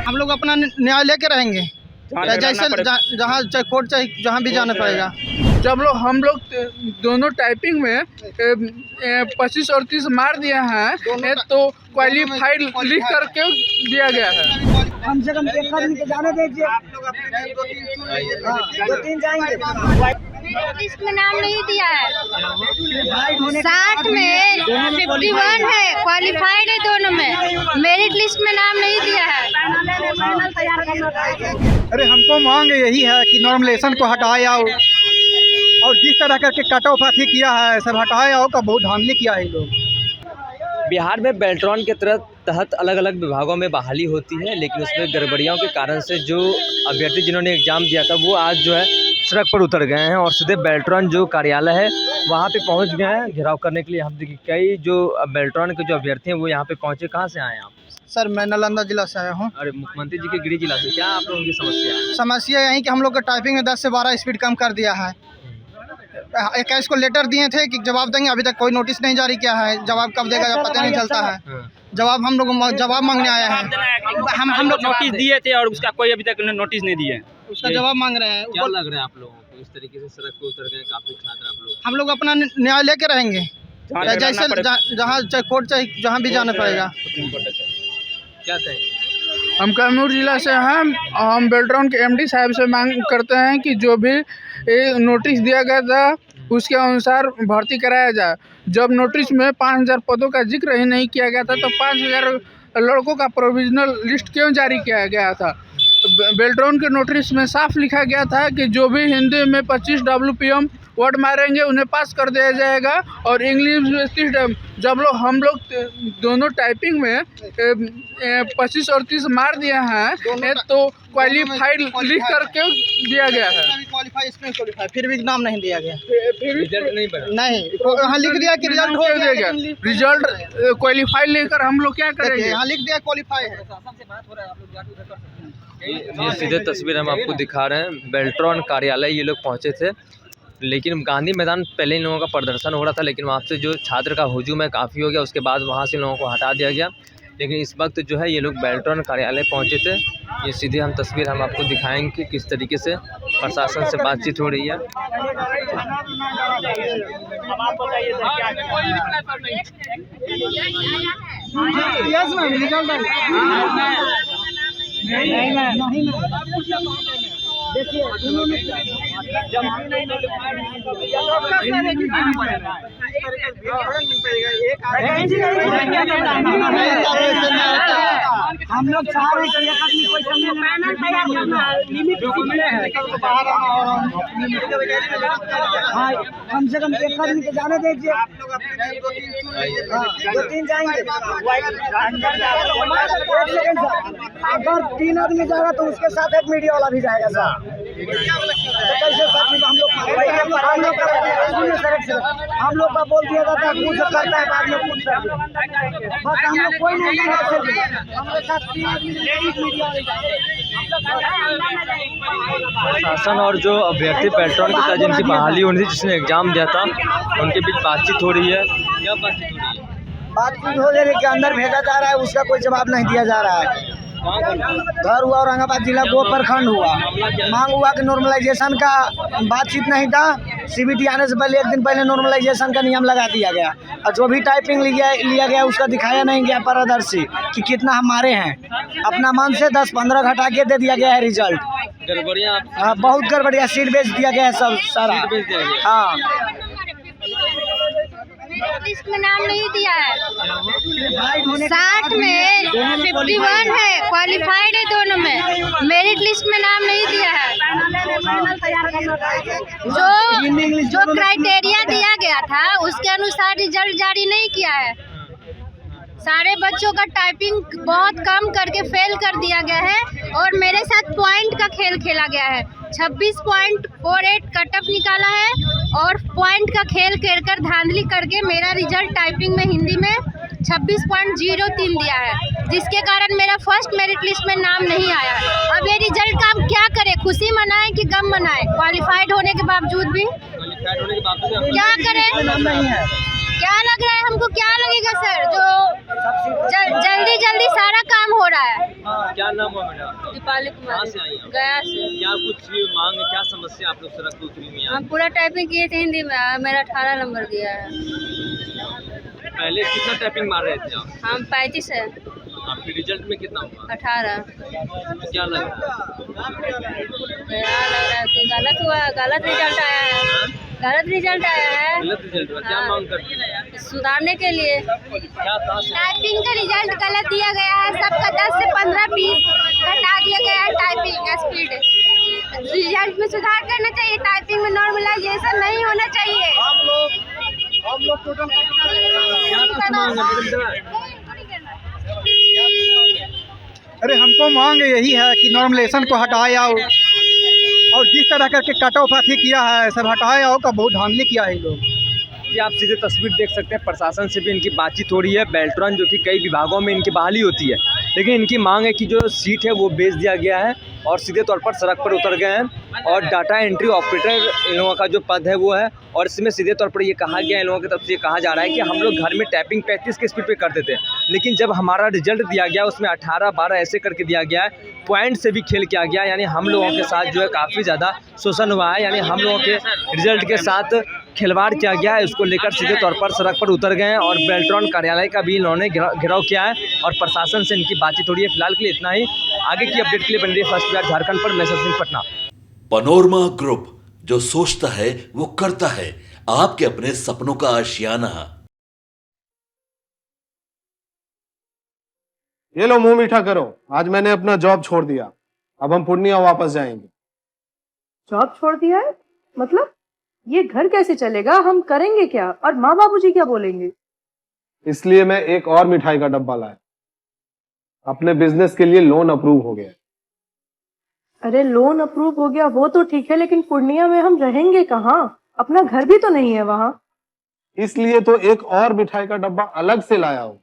हम लोग अपना न्याय लेके रहेंगे, जैसे जहाँ चाहे कोर्ट चाहे जहाँ भी जाना पड़ेगा। जब हम लोग दोनों टाइपिंग में 25 और 30 मार दिए हैं तो क्वालिफाइड लिख करके दिया गया है। कम से कम एक आदमी के जाने दीजिए, दो तीन जाएंगे। लिस्ट में नाम नहीं दिया है, 60 में 51 है, क्वालिफाइड है दोनों में, मेरिट लिस्ट में नाम नहीं दिया है। अरे हमको मांग यही है कि नॉर्मलेशन को हटाया और जिस तरह करके कट ऑफ अथी किया है सब हटाया हो का बहुत धांधली किया है लोग। बिहार में बेल्ट्रॉन के तहत अलग अलग विभागों में बहाली होती है, लेकिन उसमें गड़बड़ियों के कारण से जो अभ्यर्थी जिन्होंने एग्ज़ाम दिया था वो आज जो है सड़क पर उतर गए हैं और सीधे बेल्ट्रॉन जो कार्यालय है वहाँ पे पहुँच गए हैं घेराव करने के लिए। हम देखिए कई जो बेल्ट्रॉन के जो अभ्यर्थी हैं वो यहाँ पे पहुँचे। कहाँ से आए हैं आप? सर मैं नालंदा जिला से आया हूँ। अरे मुख्यमंत्री जी के गृह जिला से, क्या आप लोगों की समस्या है? समस्या यही कि हम लोग का टाइपिंग में 10 से 12 स्पीड कम कर दिया है। 21 को लेटर दिए थे कि जवाब देंगे, अभी तक कोई नोटिस नहीं जारी किया है। जवाब कब देगा पता नहीं चलता है। जवाब हम लोग जवाब मांगने आए हैं। हम लोग नोटिस दिए थे और उसका कोई अभी तक नोटिस नहीं दिए, उसका जवाब मांग रहे हैं। क्या लग रहा है आप लोगों को इस तरीके से सड़क पर उतर गए काफी छात्र आप लोग? हम लोग अपना न्याय लेके रहेंगे, जैसे जहाँ चाहे कोर्ट चाहे जहाँ भी जाना पड़ेगा। क्या कहेंगे? हम कैमूर जिला से हैं। हम बेल्ट्रॉन के एमडी साहब से मांग करते हैं कि जो भी नोटिस दिया गया था उसके अनुसार भर्ती कराया जाए। जब नोटिस में 5000 पदों का जिक्र ही नहीं किया गया था तो 5000 लड़कों का प्रोविजनल लिस्ट क्यों जारी किया गया था? बेल्ट्रॉन के नोटिस में साफ लिखा गया था कि जो भी हिंदी में 25 WPM वर्ड मारेंगे उन्हें पास कर दिया जाएगा और इंग्लिश में 30। जब हम लोग दोनों टाइपिंग में 25 और 30 मार दिए हैं तो क्वालिफाइड लिख करके दिया गया है। फिर भी नाम नहीं दिया गया, फिर रिजल्ट नहीं बना। नहीं यहाँ लिख दिया कि रिजल्ट हो गया। रिजल्ट क्वालिफाइड लेकर हम लोग क्या करेंगे? यहाँ लिख दिया क्वालिफाई है। ये सीधे तस्वीर हम आपको दिखा रहे हैं। बेल्ट्रॉन कार्यालय ये लोग पहुंचे थे, लेकिन गांधी मैदान पहले इन लोगों का प्रदर्शन हो रहा था, लेकिन वहाँ से जो छात्र का हुजूम है काफ़ी हो गया। उसके बाद वहाँ से लोगों को हटा दिया गया, लेकिन इस वक्त जो है ये लोग बेल्ट्रॉन कार्यालय पहुँचे थे। ये सीधे हम तस्वीर हम आपको दिखाएंगे कि किस तरीके से प्रशासन से बातचीत हो रही है। देखिए हम लोग चाह रहे हैं कोई कम से कम एक आदमी के जाने दीजिए, दो तीन जाएंगे। अगर 3 आदमी जाएगा तो उसके साथ एक मीडिया वाला भी जाएगा सर। हम लोग का बोल दिया जाता है कुछ करता है बाद में कुछ करता है, बस हम लोग कोई नहीं हमारे साथ 3 आदमी प्रशासन और जो अभ्यर्थी बेल्ट्रॉन के तहत जिनकी बहाली होनी थी, जिसने एग्जाम दिया था, उनके बीच बातचीत हो रही है। क्या बातचीत हो रही है? बातचीत हो रही है कि अंदर भेजा जा रहा है, उसका कोई जवाब नहीं दिया जा रहा है। घर हुआ औरंगाबाद जिला गो प्रखंड हुआ, मांग हुआ कि नॉर्मलाइजेशन का बातचीत नहीं था। CBT आने से पहले 1 दिन पहले नॉर्मलाइजेशन का नियम लगा दिया गया और जो भी टाइपिंग लिया गया उसका दिखाया नहीं गया पारदर्शी कि कितना हमारे हैं। अपना मन से 10-15 घटा के दे दिया गया है रिजल्ट। गड़बड़ियाँ? हाँ बहुत गड़बड़िया, सीट बेच दिया गया है सब सारा। हाँ लिस्ट में नाम नहीं दिया है, 60 में 51 है, क्वालिफाइड है दोनों में, मेरिट लिस्ट में नाम नहीं दिया है। जो क्राइटेरिया दिया गया था उसके अनुसार रिजल्ट जारी नहीं किया है। सारे बच्चों का टाइपिंग बहुत कम करके फेल कर दिया गया है और मेरे साथ पॉइंट का खेल खेला गया है। 26.48 कट ऑफ निकाला है और पॉइंट का खेल खेलकर धांधली करके मेरा रिजल्ट टाइपिंग में हिंदी में 26.03 दिया है, जिसके कारण मेरा फर्स्ट मेरिट लिस्ट में नाम नहीं आया है। अब ये रिजल्ट का हम क्या करें, खुशी मनाएं कि गम मनाएं? क्वालिफाइड होने के बावजूद भी क्या करें? क्या लग रहा है हमको? क्या लगेगा सर? जो जल्दी सारा काम हो रहा है, क्या नाम है मेरा? दीपाली कहाँ से आई हैं? गया से क्या कुछ मांग है, क्या समस्या आप लोग सड़क पे उतरी हुई हैं? हम पूरा टाइपिंग किए थे हिंदी में, मेरा 18 नंबर दिया है। पहले कितना टाइपिंग मार रहे थे आप? हम 35 है, आपके रिजल्ट में कितना हुआ? 18। क्या लग रहा क्या लग रहा है कि गलत हुआ, गलत रिजल्ट आया है, गलत रिजल्ट आया है। गलत रिजल्ट हुआ? क्या हाँ। मांग करती हैं? सुधारने के लिए क्या कहाँ से? टाइपिंग का रिजल्ट गलत दिया गया है, सबका 10 से 15-20 घटा दिया गया है टाइपिंग स्पीड। रिजल्ट में सुधार करना चाहिए, टाइपिंग में नॉर्मलाइजेशन नहीं होना चाहिए। क्या कुछ मांग है मैडम? अरे हमको मांग यही है कि नॉर्मलेशन को हटाया और जिस तरह करके कट ऑफ अथी किया है सब हटाया हो का बहुत धांधली किया है ये लोग। ये आप सीधे तस्वीर देख सकते हैं, प्रशासन से भी इनकी बातचीत हो रही है। बेल्ट्रॉन जो कि कई विभागों में इनकी बहाली होती है, लेकिन इनकी मांग है कि जो सीट है वो बेच दिया गया है और सीधे तौर पर सड़क पर उतर गए हैं और डाटा एंट्री ऑपरेटर इन लोगों का जो पद है वो है। और इसमें सीधे तौर पर ये कहा गया है, इन लोगों की तरफ से ये कहा जा रहा है कि हम लोग घर में टाइपिंग 35 के स्पीड पे करते थे, लेकिन जब हमारा रिजल्ट दिया गया उसमें 18-12 ऐसे करके दिया गया है, पॉइंट से भी खेल किया गया, यानी हम लोगों के साथ जो है काफ़ी ज़्यादा शोषण हुआ है, यानी हम लोगों के रिजल्ट के साथ खिलवाड़ किया गया है। इसको लेकर सीधे तौर पर सड़क पर उतर गए हैं और बेल्ट्रॉन कार्यालय का भी इन्होंने घेराव किया है और प्रशासन से इनकी बातचीत हो रही है। फिलहाल के लिए इतना ही, आगे की अपडेट के लिए बन रही है फर्स्ट बिहार झारखंड पर। मैं सिंह पटना। पनोरमा ग्रुप, जो सोचता है वो करता है, आपके अपने सपनों का आशियाना। ये लो मुंह मीठा करो, आज मैंने अपना जॉब छोड़ दिया, अब हम पूर्णिया वापस जाएंगे। जॉब छोड़ दिया है? मतलब ये घर कैसे चलेगा, हम करेंगे क्या और माँ बाबूजी क्या बोलेंगे? इसलिए मैं एक और मिठाई का डब्बा लाया, अपने बिजनेस के लिए लोन अप्रूव हो गया। अरे लोन अप्रूव हो गया वो तो ठीक है, लेकिन पूर्णिया में हम रहेंगे कहाँ? अपना घर भी तो नहीं है वहाँ। इसलिए तो एक और मिठाई का डब्बा अलग से लाया हूँ।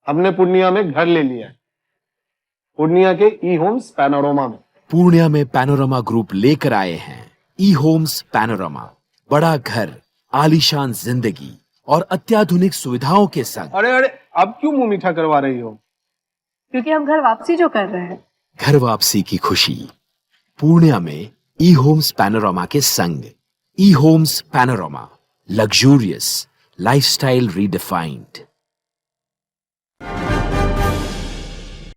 हमने पूर्णिया में घर ले लिया है, पूर्णिया के ई होम्स पैनोरमा में। पूर्णिया में पैनोरमा ग्रुप लेकर आए हैं ई होम्स पैनोरमा। बड़ा घर, आलीशान जिंदगी और अत्याधुनिक सुविधाओं के संग। अरे अब क्यों मुंह मीठा करवा रही हो? क्योंकि हम घर वापसी जो कर रहे हैं। घर वापसी की खुशी पूर्णिया में ई होम्स पैनोरमा के संग। E Homes Panorama, luxurious lifestyle redefined.